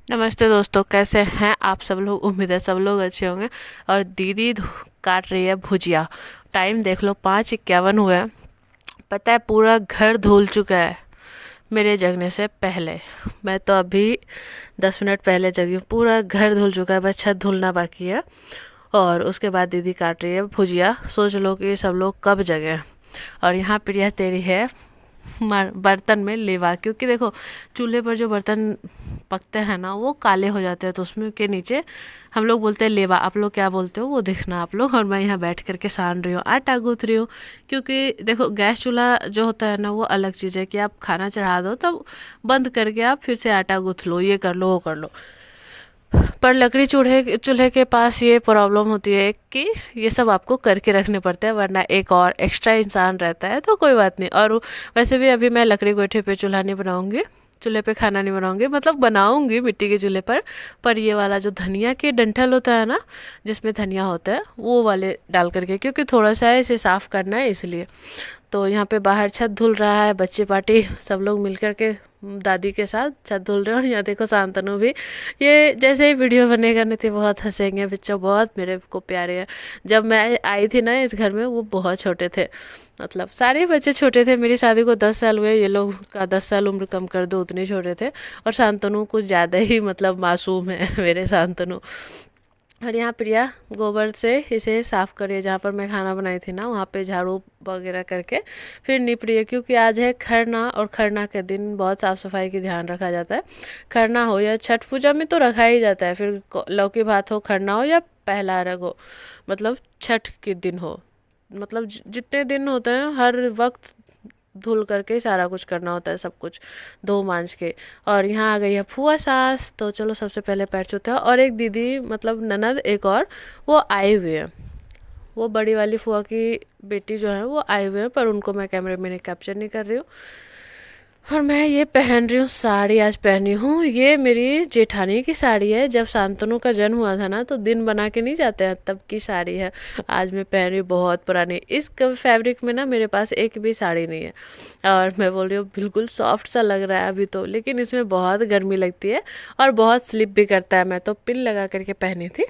नमस्ते दोस्तों, कैसे हैं आप सब लोग। उम्मीद है सब लोग अच्छे होंगे। और दीदी काट रही है भुजिया। टाइम देख लो, 5:51 हुए हैं। पता है पूरा घर धुल चुका है मेरे जगने से पहले। मैं तो अभी 10 मिनट पहले जगी हूँ। पूरा घर धुल चुका है, बस छत धुलना बाकी है। और उसके बाद दीदी काट रही है भुजिया। सोच लो कि सब लोग कब जगे। और यहाँ प्रिया तेरी है बर्तन में लेवा, क्योंकि देखो चूल्हे पर जो बर्तन पकते हैं ना वो काले हो जाते हैं, तो उसमें के नीचे हम लोग बोलते हैं लेवा। आप लोग क्या बोलते हो वो देखना आप लोग। और मैं यहाँ बैठ करके सान रही हूँ, आटा गूँथ रही हूँ। क्योंकि देखो गैस चूल्हा जो होता है ना वो अलग चीज़ है कि आप खाना चढ़ा दो तब बंद करके आप फिर से आटा गूँथ लो, ये कर लो वो कर लो। पर लकड़ी चूल्हे चूल्हे के पास ये प्रॉब्लम होती है कि ये सब आपको करके रखने पड़ते हैं, वरना एक और एक्स्ट्रा इंसान रहता है तो कोई बात नहीं। और वैसे भी अभी मैं लकड़ी गोईठे पे चूल्हा नहीं बनाऊंगी, चूल्हे पे खाना नहीं बनाऊंगी। मतलब बनाऊंगी मिट्टी के चूल्हे पर ये वाला जो धनिया के डंठल होता है ना, जिसमें धनिया होता है वो वाले डाल करके, क्योंकि थोड़ा सा है इसे साफ़ करना है इसलिए। तो यहाँ पे बाहर छत धुल रहा है, बच्चे पार्टी सब लोग मिल कर के दादी के साथ छत धुल रहे हैं। और यहाँ देखो शांतनु भी, ये जैसे ही वीडियो बनेगा नहीं तो बहुत हंसेंगे। बच्चे बहुत मेरे को प्यारे हैं। जब मैं आई थी ना इस घर में वो बहुत छोटे थे, मतलब सारे बच्चे छोटे थे। मेरी शादी को 10 साल हुए, ये लोग का 10 साल उम्र कम कर दो, उतने छोटे थे। और शांतनु कुछ ज़्यादा ही मतलब मासूम है मेरे शांतनु। और यहाँ प्रिया गोबर से इसे साफ़ करिए, जहाँ पर मैं खाना बनाई थी ना वहाँ पे झाड़ू वगैरह करके फिर निप रही है। क्योंकि आज है खरना, और खरना के दिन बहुत साफ़ सफाई की ध्यान रखा जाता है। खरना हो या छठ पूजा में तो रखा ही जाता है, फिर लौकी भात हो, खरना हो या पहला अर्घ हो, मतलब छठ के दिन हो। मतलब जितने दिन होते हैं हर वक्त धुल करके सारा कुछ करना होता है, सब कुछ धो मांज के। और यहाँ आ गई है फुआ सास, तो चलो सबसे पहले पैर छूते हैं। और एक दीदी मतलब ननद एक और वो आए हुए हैं, वो बड़ी वाली फुआ की बेटी जो है वो आए हुए हैं, पर उनको मैं कैमरे में कैप्चर नहीं कर रही हूँ। और मैं ये पहन रही हूँ साड़ी, आज पहनी हूँ। ये मेरी जेठानी की साड़ी है, जब शांतनु का जन्म हुआ था ना तो दिन बना के नहीं जाते हैं तब की साड़ी है। आज मैं पहन रही हूँ, बहुत पुरानी। इस फैब्रिक में ना मेरे पास एक भी साड़ी नहीं है। और मैं बोल रही हूँ बिल्कुल सॉफ्ट सा लग रहा है अभी तो, लेकिन इसमें बहुत गर्मी लगती है और बहुत स्लिप भी करता है। मैं तो पिन लगा करके पहनी थी।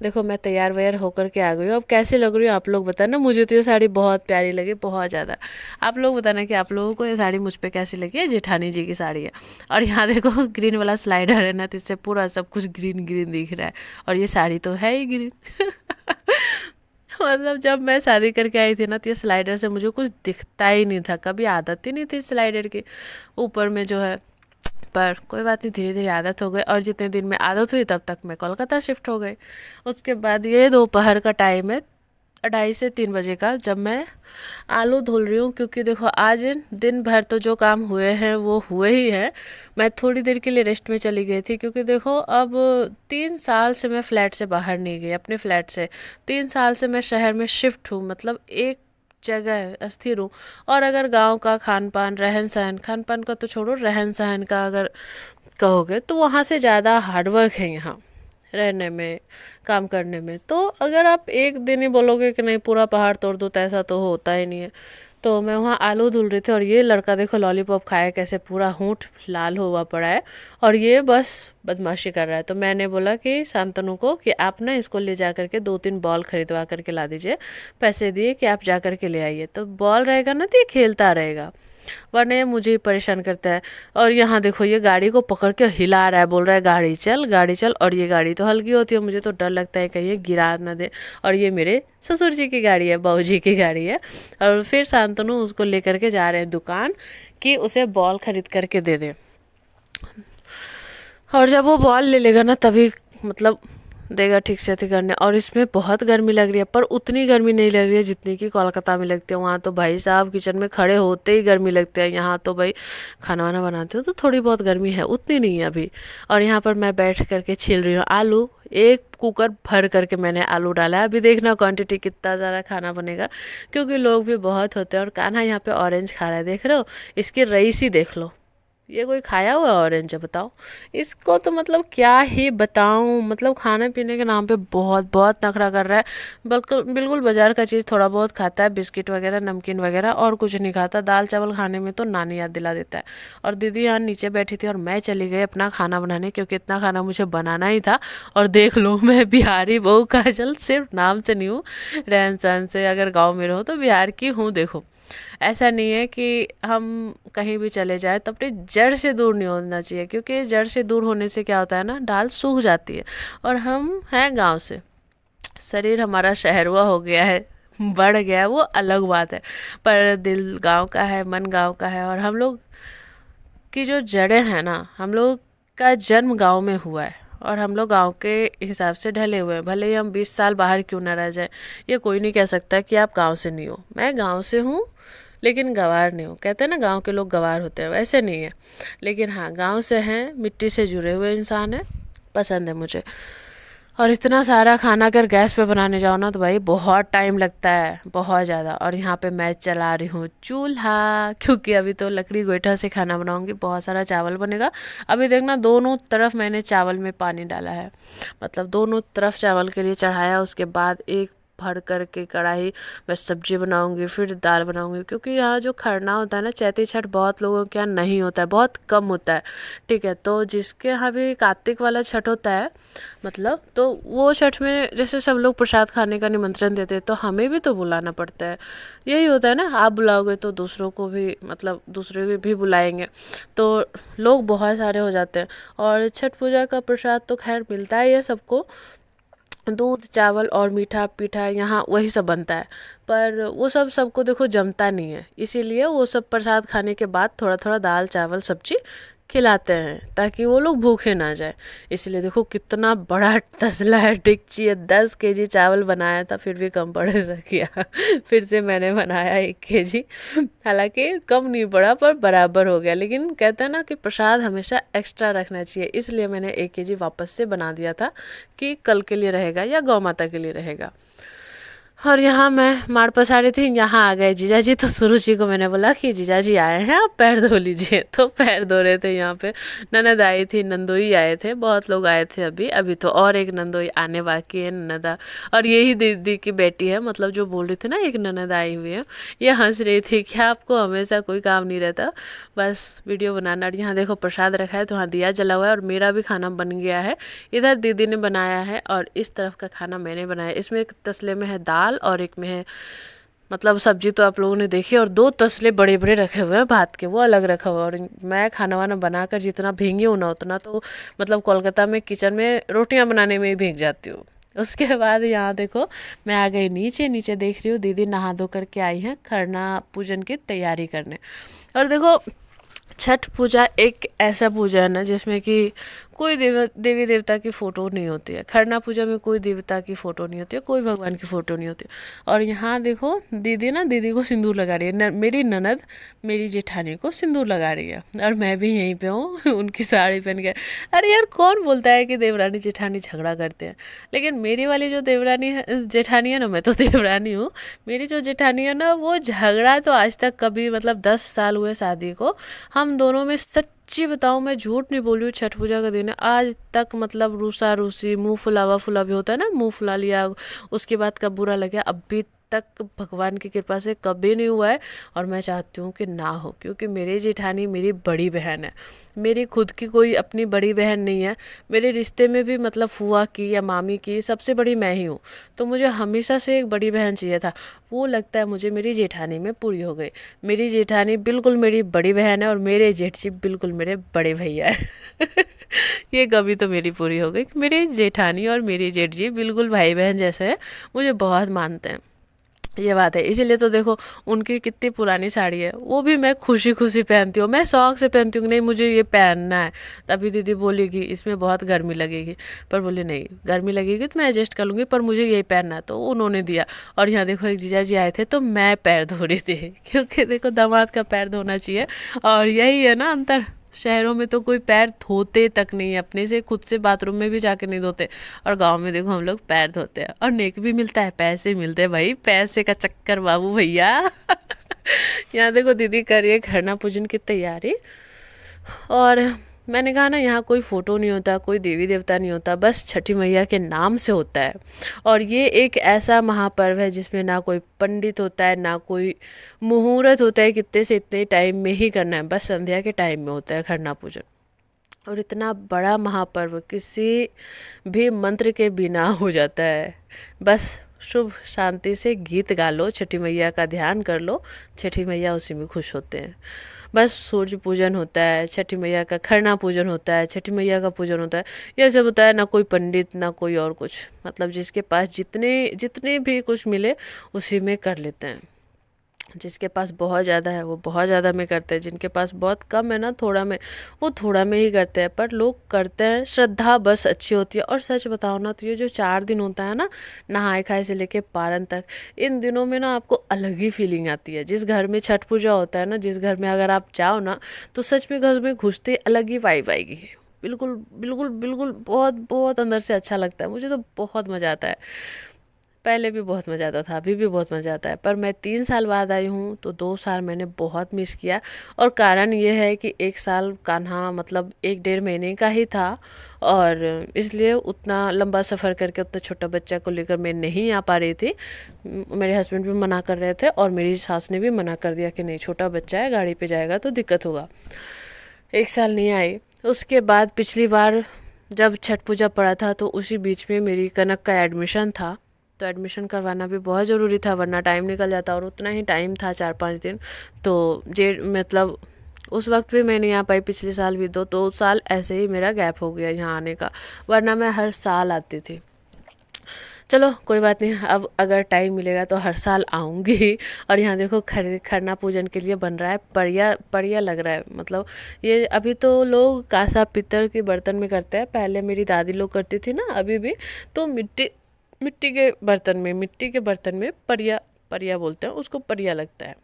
देखो मैं तैयार वैयार होकर के आ गई हूँ। अब कैसे लग रही हूँ आप लोग बताना। मुझे तो ये साड़ी बहुत प्यारी लगी, बहुत ज़्यादा। आप लोग बताना कि आप लोगों को ये साड़ी मुझ पे कैसी लगी है। जेठानी जी की साड़ी है। और यहाँ देखो ग्रीन वाला स्लाइडर है ना, तो इससे पूरा सब कुछ ग्रीन ग्रीन दिख रहा है। और ये साड़ी तो है ही ग्रीन मतलब जब मैं शादी करके आई थी ना तो ये स्लाइडर से मुझे कुछ दिखता ही नहीं था, कभी आदत ही नहीं थी स्लाइडर की ऊपर में जो है। पर कोई बात नहीं, धीरे धीरे आदत हो गई। और जितने दिन में आदत हुई तब तक मैं कोलकाता शिफ्ट हो गई। उसके बाद ये दोपहर का टाइम है, 2:30 से 3 बजे का, जब मैं आलू धुल रही हूँ। क्योंकि देखो आज दिन भर तो जो काम हुए हैं वो हुए ही हैं। मैं थोड़ी देर के लिए रेस्ट में चली गई थी, क्योंकि देखो अब 3 साल से मैं फ्लैट से बाहर नहीं गई, अपने फ्लैट से। 3 साल से मैं शहर में शिफ्ट हूँ, मतलब एक जगह अस्थिर हूँ। और अगर गांव का खान पान, रहन सहन, खान पान का तो छोड़ो, रहन सहन का अगर कहोगे तो वहाँ से ज़्यादा हार्डवर्क है यहाँ रहने में, काम करने में। तो अगर आप एक दिन ही बोलोगे कि नहीं पूरा पहाड़ तोड़ दो तो ऐसा तो होता ही नहीं है। तो मैं वहाँ आलू धुल रही थी, और ये लड़का देखो लॉलीपॉप खाया कैसे पूरा होंठ लाल हुआ पड़ा है। और ये बस बदमाशी कर रहा है। तो मैंने बोला कि शांतनु को कि आप ना इसको ले जा करके 2-3 बॉल खरीदवा करके ला दीजिए। पैसे दिए कि आप जा करके ले आइए, तो बॉल रहेगा ना तो ये खेलता रहेगा, वरना ये मुझे ही परेशान करता है। और यहाँ देखो ये गाड़ी को पकड़ के हिला रहा है, बोल रहा है गाड़ी चल गाड़ी चल। और ये गाड़ी तो हल्की होती है, मुझे तो डर लगता है कहीं ये गिरा ना दे। और ये मेरे ससुर जी की गाड़ी है, बहू जी की गाड़ी है। और फिर शांतनु उसको लेकर के जा रहे हैं दुकान कि उसे बॉल खरीद करके दे दे। और जब वो बॉल ले लेगा ना तभी मतलब देगा ठीक से अति करने। और इसमें बहुत गर्मी लग रही है, पर उतनी गर्मी नहीं लग रही है जितनी कि कोलकाता में लगती है। वहाँ तो भाई साहब किचन में खड़े होते ही गर्मी लगती है, यहाँ तो भाई खाना वाना बनाते हो तो थोड़ी बहुत गर्मी है, उतनी नहीं है अभी। और यहाँ पर मैं बैठ करके छील रही हूँ आलू। एक कुकर भर करके मैंने आलू डाला है। अभी देखना क्वांटिटी कितना ज़्यादा खाना बनेगा, क्योंकि लोग भी बहुत होते हैं। और कान्हा यहाँ पे ऑरेंज खा रहा है, देख रहे हो, इसकी रईसी देख लो, ये कोई खाया हुआ ऑरेंज है बताओ। इसको तो मतलब क्या ही बताऊं, मतलब खाने पीने के नाम पे बहुत बहुत नखरा कर रहा है। बिल्कुल बिल्कुल बाजार का चीज़ थोड़ा बहुत खाता है, बिस्किट वगैरह नमकीन वगैरह, और कुछ नहीं खाता। दाल चावल खाने में तो नानी याद दिला देता है। और दीदी यहाँ नीचे बैठी थी और मैं चली गई अपना खाना बनाने, क्योंकि इतना खाना मुझे बनाना ही था। और देख लो मैं बिहारी बहू काजल, सिर्फ नाम से नहीं हूँ, रहन सहन से अगर गाँव में रहो तो बिहार की हूँ। देखो ऐसा नहीं है कि हम कहीं भी चले जाएं तो अपनी जड़ से दूर नहीं होना चाहिए, क्योंकि जड़ से दूर होने से क्या होता है ना, दाल सूख जाती है। और हम हैं गांव से, शरीर हमारा शहरुआ हो गया है, बढ़ गया है, वो अलग बात है। पर दिल गांव का है, मन गांव का है। और हम लोग की जो जड़ें हैं ना, हम लोग का जन्म गांव में हुआ है, और हम लोग गांव के हिसाब से ढले हुए हैं। भले ही हम 20 साल बाहर क्यों ना रह जाए, ये कोई नहीं कह सकता कि आप गांव से नहीं हो। मैं गांव से हूँ लेकिन गंवार नहीं हूँ। कहते हैं ना गांव के लोग गंवार होते हैं, वैसे नहीं है। लेकिन हाँ, गांव से हैं, मिट्टी से जुड़े हुए इंसान हैं, पसंद है मुझे। और इतना सारा खाना अगर गैस पे बनाने जाओ ना तो भाई बहुत टाइम लगता है, बहुत ज़्यादा। और यहाँ पे मैं चला रही हूँ चूल्हा, क्योंकि अभी तो लकड़ी गोईठा से खाना बनाऊंगी, बहुत सारा चावल बनेगा। अभी देखना दोनों तरफ मैंने चावल में पानी डाला है, मतलब दोनों तरफ चावल के लिए चढ़ाया। उसके बाद एक भर करके कढ़ाई में सब्जी बनाऊंगी, फिर दाल बनाऊंगी। क्योंकि यहाँ जो खरना होता है ना, चैती छठ बहुत लोगों के यहाँ नहीं होता है, बहुत कम होता है। ठीक है, तो जिसके यहाँ भी कार्तिक वाला छठ होता है, मतलब तो वो छठ में जैसे सब लोग प्रसाद खाने का निमंत्रण देते हैं, तो हमें भी तो बुलाना पड़ता है। यही होता है ना, आप बुलाओगे तो दूसरों को भी, मतलब दूसरे को भी बुलाएंगे, तो लोग बहुत सारे हो जाते हैं। और छठ पूजा का प्रसाद तो खैर मिलता ही है सबको, दूध चावल और मीठा पीठा यहाँ वही सब बनता है। पर वो सब सबको देखो जमता नहीं है, इसीलिए वो सब प्रसाद खाने के बाद थोड़ा थोड़ा दाल चावल सब्जी खिलाते हैं, ताकि वो लोग भूखे ना जाए। इसलिए देखो कितना बड़ा तसला है, डेगची है, 10 kg चावल बनाया था, फिर भी कम पड़ गया। फिर से मैंने बनाया 1 kg, हालांकि कम नहीं पड़ा पर बराबर हो गया। लेकिन कहते हैं ना कि प्रसाद हमेशा एक्स्ट्रा रखना चाहिए, इसलिए मैंने 1 kg वापस से बना दिया था कि कल के लिए रहेगा या गौ माता के लिए रहेगा। और यहाँ मैं माड़ पसारी थी, यहाँ आ गए जीजा जी। तो सुरु जी को मैंने बोला कि जीजा जी आए हैं, आप पैर धो लीजिए। तो पैर धो रहे थे यहाँ पे। ननद आई थी, नंदोई आए थे, बहुत लोग आए थे। अभी अभी तो और एक नंदोई आने बाकी है, ननदा। और यही दीदी की बेटी है, मतलब जो बोल रही थी ना एक ननद आई हुई है, ये हंस रही थी कि आपको हमेशा कोई काम नहीं रहता, बस वीडियो बनाना। और यहाँ देखो प्रसाद रखा है, तो वहाँ दिया जला हुआ है, और मेरा भी खाना बन गया है। इधर दीदी ने बनाया है और इस तरफ का खाना मैंने बनाया। इसमें एक तसले में है दाल और एक में है, मतलब सब्जी तो आप लोगों ने देखी। और 2 तसले बड़े बड़े रखे हुए हैं भात के, वो अलग रखा हुआ है। और मैं खाना वाना बनाकर जितना भींगी हूँ ना, उतना तो मतलब कोलकाता में किचन में रोटियां बनाने में ही भीग जाती हूँ। उसके बाद यहाँ देखो मैं आ गई नीचे। नीचे देख रही हूँ दीदी नहा धो करके आई हैं खरना पूजन की तैयारी करने। और देखो छठ पूजा एक ऐसा पूजा है ना जिसमें कि कोई देवी देवता की फ़ोटो नहीं होती है। खरना पूजा में कोई देवता की फ़ोटो नहीं होती है, कोई भगवान की फ़ोटो नहीं होती। और यहाँ देखो दीदी ना, दीदी को सिंदूर लगा रही है, मेरी ननद मेरी जेठानी को सिंदूर लगा रही है। और मैं भी यहीं पे हूँ उनकी साड़ी पहन के। अरे यार कौन बोलता है कि देवरानी जेठानी झगड़ा करते हैं? लेकिन मेरी वाली जो देवरानी है, जेठानी है ना, मैं तो देवरानी हूँ, मेरी जो जेठानी है ना, वो झगड़ा तो आज तक कभी, मतलब 10 साल हुए शादी को, हम दोनों में सच्ची बताऊं, मैं झूठ नहीं बोल रही हूँ, छठ पूजा का दिन है, आज तक मतलब रूसा रूसी, मुंह फुलावा फुला भी होता है ना, मुंह फुला लिया उसके बाद कब बुरा लगे, अभी तक भगवान की कृपा से कभी नहीं हुआ है। और मैं चाहती हूँ कि ना हो, क्योंकि मेरी जेठानी मेरी बड़ी बहन है, मेरी खुद की कोई अपनी बड़ी बहन नहीं है। मेरे रिश्ते में भी मतलब फूआ की या मामी की सबसे बड़ी मैं ही हूँ, तो मुझे हमेशा से एक बड़ी बहन चाहिए था। वो लगता है मुझे मेरी जेठानी में पूरी हो गई। मेरी जेठानी बिल्कुल मेरी बड़ी बहन है और मेरे जेठ जी बिल्कुल मेरे बड़े भैया है। ये कभी तो मेरी पूरी हो गई। मेरी जेठानी और मेरी जेठ जी बिल्कुल भाई बहन जैसे हैं, मुझे बहुत मानते हैं, ये बात है। इसीलिए तो देखो उनकी कितनी पुरानी साड़ी है, वो भी मैं खुशी खुशी पहनती हूँ, मैं शौक से पहनती हूँ, नहीं मुझे ये पहनना है। तभी दीदी बोलेगी इसमें बहुत गर्मी लगेगी, पर बोले नहीं गर्मी लगेगी तो मैं एडजस्ट कर लूँगी, पर मुझे यही पहनना है, तो उन्होंने दिया। और यहाँ देखो एक जीजा जी आए थे, तो मैं पैर धो रही थी, क्योंकि देखो दामाद का पैर धोना चाहिए। और यही है ना अंतर, शहरों में तो कोई पैर धोते तक नहीं है, अपने से खुद से बाथरूम में भी जाके नहीं धोते। और गांव में देखो हम लोग पैर धोते हैं, और नेक भी मिलता है, पैसे मिलते हैं भाई, पैसे का चक्कर बाबू भैया। यहाँ देखो दीदी कर रही है खरना पूजन की तैयारी। और मैंने कहा ना, यहाँ कोई फ़ोटो नहीं होता, कोई देवी देवता नहीं होता, बस छठी मैया के नाम से होता है। और ये एक ऐसा महापर्व है जिसमें ना कोई पंडित होता है, ना कोई मुहूर्त होता है कितने से इतने टाइम में ही करना है, बस संध्या के टाइम में होता है खरना पूजन। और इतना बड़ा महापर्व किसी भी मंत्र के बिना हो जाता है। बस शुभ शांति से गीत गा लो, छठी मैया का ध्यान कर लो, छठी मैया उसी में खुश होते हैं। बस सूर्य पूजन होता है, छठी मैया का खरना पूजन होता है, छठी मैया का पूजन होता है, ये सब होता है। ना कोई पंडित, ना कोई और कुछ, मतलब जिसके पास जितने जितने भी कुछ मिले उसी में कर लेते हैं। जिसके पास बहुत ज़्यादा है वो बहुत ज़्यादा में करते हैं, जिनके पास बहुत कम है ना, थोड़ा में, वो थोड़ा में ही करते हैं। पर लोग करते हैं, श्रद्धा बस अच्छी होती है। और सच बताओ ना, तो ये जो 4 दिन होता है ना, नहाए खाए से लेके पारण तक, इन दिनों में ना आपको अलग ही फीलिंग आती है। जिस घर में छठ पूजा होता है ना, जिस घर में अगर आप जाओ ना, तो सच में घर में घुसते अलग ही वाइब आएगी। बिल्कुल बिल्कुल बिल्कुल, बहुत बहुत अंदर से अच्छा लगता है। मुझे तो बहुत मज़ा आता है। पहले भी बहुत मज़ा आता था, अभी भी बहुत मज़ा आता है। पर मैं 3 साल बाद आई हूँ, तो 2 साल मैंने बहुत मिस किया। और कारण ये है कि 1 साल कान्हा मतलब 1 डेढ़ महीने का ही था, और इसलिए उतना लंबा सफ़र करके उतना छोटा बच्चा को लेकर मैं नहीं आ पा रही थी। मेरे हस्बैंड भी मना कर रहे थे, और मेरी सास ने भी मना कर दिया कि नहीं, छोटा बच्चा है, गाड़ी पे जाएगा तो दिक्कत होगा। 1 साल नहीं आई। उसके बाद पिछली बार जब छठ पूजा पड़ा था, तो उसी बीच में मेरी कनक का एडमिशन था। तो एडमिशन करवाना भी बहुत ज़रूरी था, वरना टाइम निकल जाता, और उतना ही टाइम था, 4-5 दिन। तो जे मतलब उस वक्त भी मैं नहीं आ पाई। पिछले साल भी 2 साल ऐसे ही मेरा गैप हो गया यहाँ आने का, वरना मैं हर साल आती थी। चलो कोई बात नहीं, अब अगर टाइम मिलेगा तो हर साल आऊँगी। और यहाँ देखो, खरना पूजन के लिए बन रहा है बढ़िया बढ़िया लग रहा है। मतलब ये अभी तो लोग कांसा पीतल के बर्तन में करते हैं, पहले मेरी दादी लोग करती थी ना, अभी भी तो मिट्टी मिट्टी के बर्तन में परिया परिया बोलते हैं उसको, परिया लगता है।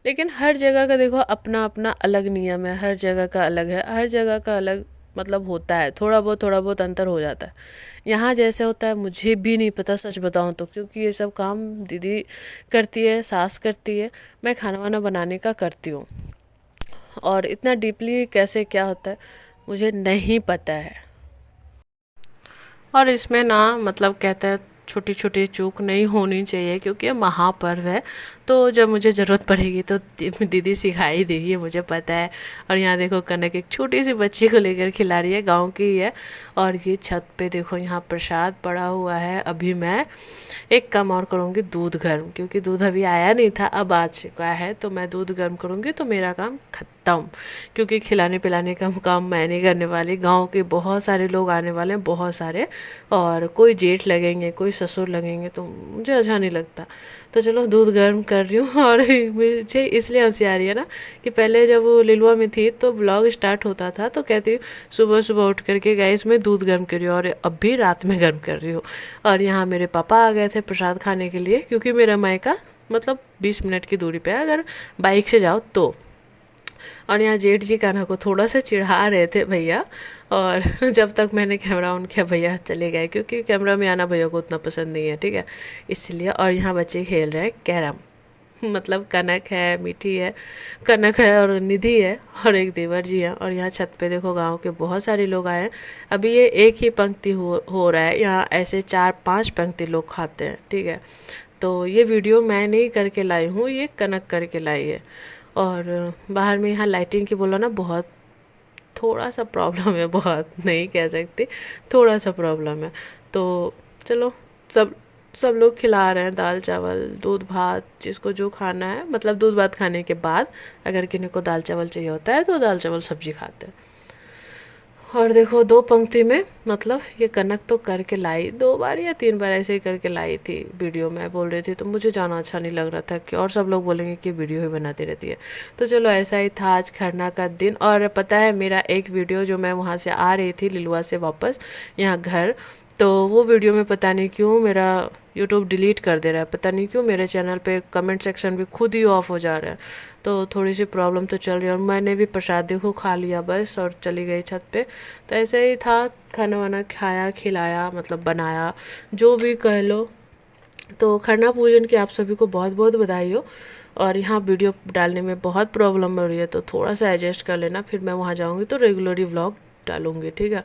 लेकिन हर जगह का देखो अपना अपना अलग नियम है, हर जगह का अलग है, हर जगह का अलग मतलब होता है। थोड़ा बहुत अंतर हो जाता है। यहाँ जैसे होता है मुझे भी नहीं पता, सच बताऊँ तो, क्योंकि ये सब काम दीदी करती है, सास करती है, मैं खाना वाना बनाने का करती हूँ। और इतना डीपली कैसे क्या होता है मुझे नहीं पता है। और इसमें ना मतलब कहते हैं छोटी छोटी चूक नहीं होनी चाहिए, क्योंकि ये महापर्व है। तो जब मुझे ज़रूरत पड़ेगी तो दीदी सिखाई देगी, मुझे पता है। और यहाँ देखो, कनक एक छोटी सी बच्ची को लेकर खिला रही है, गांव की ही है। और ये छत पे देखो, यहाँ प्रसाद पड़ा हुआ है। अभी मैं एक काम और करूँगी, दूध गर्म, क्योंकि दूध अभी आया नहीं था, अब आ चुका है, तो मैं दूध गर्म करूँगी तो मेरा काम खत्म। क्योंकि खिलाने पिलाने का काम मैं नहीं करने वाली, गांव के बहुत सारे लोग आने वाले हैं, बहुत सारे। और कोई जेठ लगेंगे, कोई ससुर लगेंगे, तो मुझे अच्छा नहीं लगता। तो चलो दूध गर्म कर रही हूँ। और मुझे इसलिए हंसी आ रही है ना, कि पहले जब वो लिलुआ में थी तो ब्लॉग स्टार्ट होता था तो कहती सुबह सुबह उठ करके गाइस मैं दूध गर्म कर रही हूँ, और अब भी रात में गर्म कर रही हूँ। और यहाँ मेरे पापा आ गए थे प्रसाद खाने के लिए, क्योंकि मेरा मायका मतलब 20 मिनट की दूरी पे है, अगर बाइक से जाओ तो। और यहाँ जेठ जी कान्हा को थोड़ा सा चिढ़ा रहे थे भैया। और जब तक मैंने कैमरा ऑन किया भैया चले गए, क्योंकि कैमरा में आना भैया को उतना पसंद नहीं है, ठीक है, इसलिए। और यहाँ बच्चे खेल रहे हैं कैरम। मतलब कनक है, मीठी है, कनक है और निधि है, और एक देवर जी हैं। और यहाँ छत पे देखो गांव के बहुत सारे लोग आए हैं। अभी ये एक ही पंक्ति हो रहा है, यहाँ ऐसे 4-5 पंक्ति लोग खाते हैं, ठीक है। तो ये वीडियो मैं नहीं करके लाई हूँ, ये कनक करके लाई है। और बाहर में यहाँ लाइटिंग की बोला ना, बहुत थोड़ा सा प्रॉब्लम है, बहुत नहीं कह सकती, थोड़ा सा प्रॉब्लम है। तो चलो, सब सब लोग खिला रहे हैं दाल चावल दूध भात, जिसको जो खाना है। मतलब दूध भात खाने के बाद अगर किन्हीं को दाल चावल चाहिए होता है तो दाल चावल सब्जी खाते हैं। और देखो 2 पंक्ति में, मतलब ये कनक तो करके लाई 2 बार या 3 बार ऐसे ही करके लाई थी, वीडियो में बोल रही थी, तो मुझे जाना अच्छा नहीं लग रहा था कि और सब लोग बोलेंगे कि वीडियो ही बनाती रहती है। तो चलो ऐसा ही था आज खरना का दिन। और पता है मेरा एक वीडियो जो मैं वहाँ से आ रही थी लिलुआ से वापस यहाँ घर, तो वो वीडियो में पता नहीं क्यों मेरा यूट्यूब डिलीट कर दे रहा है, पता नहीं क्यों मेरे चैनल पे कमेंट सेक्शन भी खुद ही ऑफ हो जा रहा है। तो थोड़ी सी प्रॉब्लम तो चल रही है। और मैंने भी प्रसाद देखो खा लिया बस, और चली गई छत पे। तो ऐसे ही था, खाना वाना खाया खिलाया, मतलब बनाया, जो भी कह लो, तो खरना पूजन की आप सभी को बहुत बहुत बधाई हो। और यहाँ वीडियो डालने में बहुत प्रॉब्लम हो रही है, तो थोड़ा सा एडजस्ट कर लेना, फिर मैं वहाँ जाऊँगी तो रेगुलरली व्लॉग डालूँगी, ठीक है।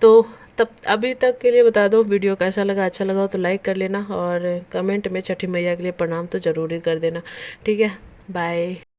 तो तब अभी तक के लिए बता दो वीडियो कैसा लगा, अच्छा लगा हो तो लाइक कर लेना, और कमेंट में छठी मैया के लिए प्रणाम तो ज़रूर ही कर देना, ठीक है। बाय।